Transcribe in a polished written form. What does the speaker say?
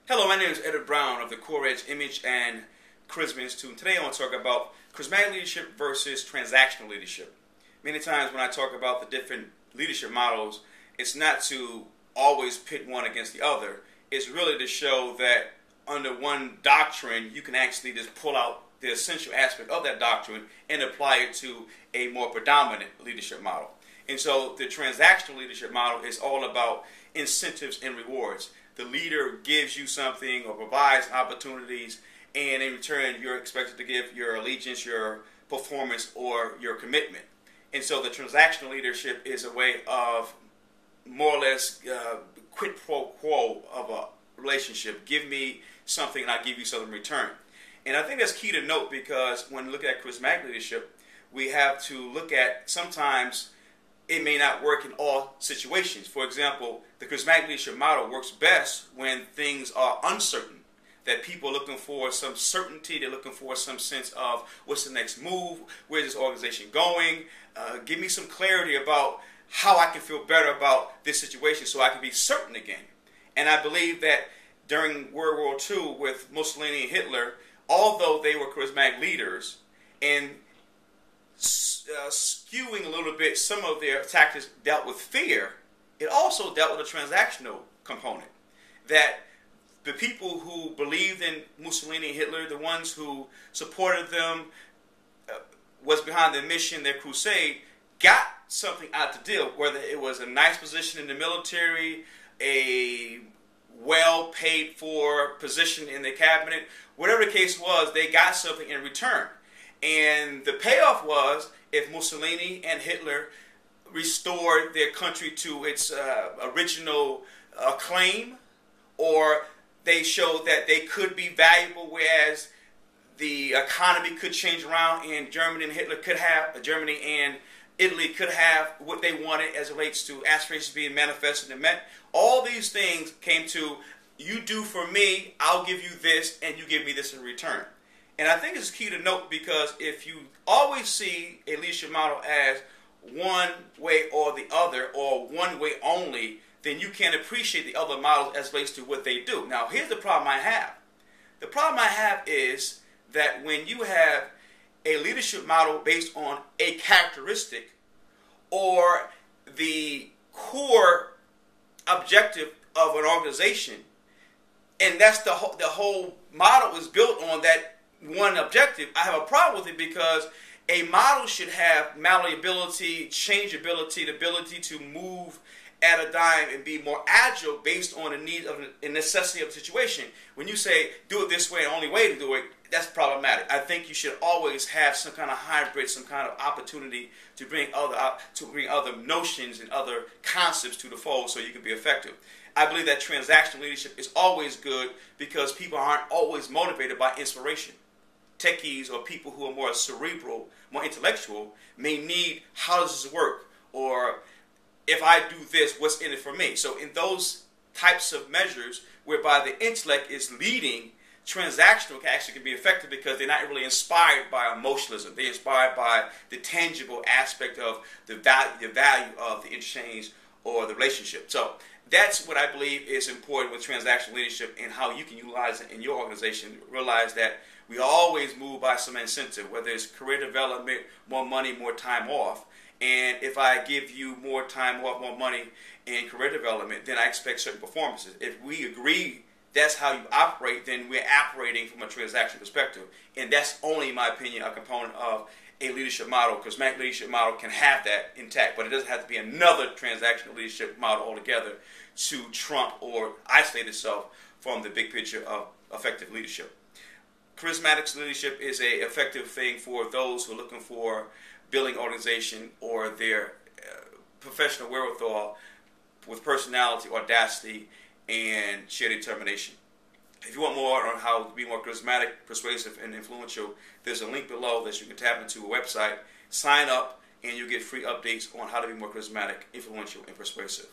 Hello, my name is Edward Brown of the Core Edge Image and Charisma Institute. Today I want to talk about charismatic leadership versus transactional leadership. Many times when I talk about the different leadership models, it's not to always pit one against the other. It's really to show that under one doctrine, you can actually just pull out the essential aspect of that doctrine and apply it to a more predominant leadership model. And so the transactional leadership model is all about incentives and rewards. The leader gives you something or provides opportunities, and in return you're expected to give your allegiance, your performance, or your commitment. And so the transactional leadership is a way of more or less quid pro quo of a relationship. Give me something and I'll give you something in return. And I think that's key to note, because when we look at charismatic leadership, we have to look at sometimes it may not work in all situations. For example, the charismatic leadership model works best when things are uncertain, that people are looking for some certainty, they're looking for some sense of what's the next move, where's this organization going, give me some clarity about how I can feel better about this situation so I can be certain again. And I believe that during World War II with Mussolini and Hitler, although they were charismatic leaders and skewing a little bit, some of their tactics dealt with fear, it also dealt with a transactional component. That the people who believed in Mussolini and Hitler, the ones who supported them, was behind their mission, their crusade, got something out the deal, whether it was a nice position in the military, a well paid for position in the cabinet, whatever the case was, they got something in return. And the payoff was, if Mussolini and Hitler restored their country to its original acclaim, or they showed that they could be valuable, whereas the economy could change around, and Germany and Italy could have what they wanted as it relates to aspirations being manifested and met. All these things came to, you do for me, I'll give you this, and you give me this in return. And I think it's key to note, because if you always see a leadership model as one way or the other, or one way only, then you can't appreciate the other models as relates to what they do. Now, here's the problem I have. The problem I have is that when you have a leadership model based on a characteristic or the core objective of an organization, and that's the whole model is built on that one objective, I have a problem with it, because a model should have malleability, changeability, the ability to move at a dime and be more agile based on the need of the necessity of the situation. When you say do it this way and the only way to do it, that's problematic. I think you should always have some kind of hybrid, some kind of opportunity to bring other notions and other concepts to the fold so you can be effective. I believe that transactional leadership is always good, because people aren't always motivated by inspiration. Techies or people who are more cerebral, more intellectual, may need, how does this work? Or if I do this, what's in it for me? So in those types of measures whereby the intellect is leading, transactional can be effective, because they're not really inspired by emotionalism. They're inspired by the tangible aspect of the value of the exchange or the relationship. So that's what I believe is important with transactional leadership, and how you can utilize it in your organization. Realize that we always move by some incentive, whether it's career development, more money, more time off. And if I give you more time off, more money, and career development, then I expect certain performances. If we agree that's how you operate, then we're operating from a transaction perspective. And that's only, in my opinion, a component of a leadership model. Because charismatic leadership model can have that intact, but it doesn't have to be another transactional leadership model altogether to trump or isolate itself from the big picture of effective leadership. Charismatic leadership is an effective thing for those who are looking for building organization or their professional wherewithal with personality, audacity, and sheer determination. If you want more on how to be more charismatic, persuasive, and influential, there's a link below that you can tap into a website, sign up, and you get free updates on how to be more charismatic, influential, and persuasive.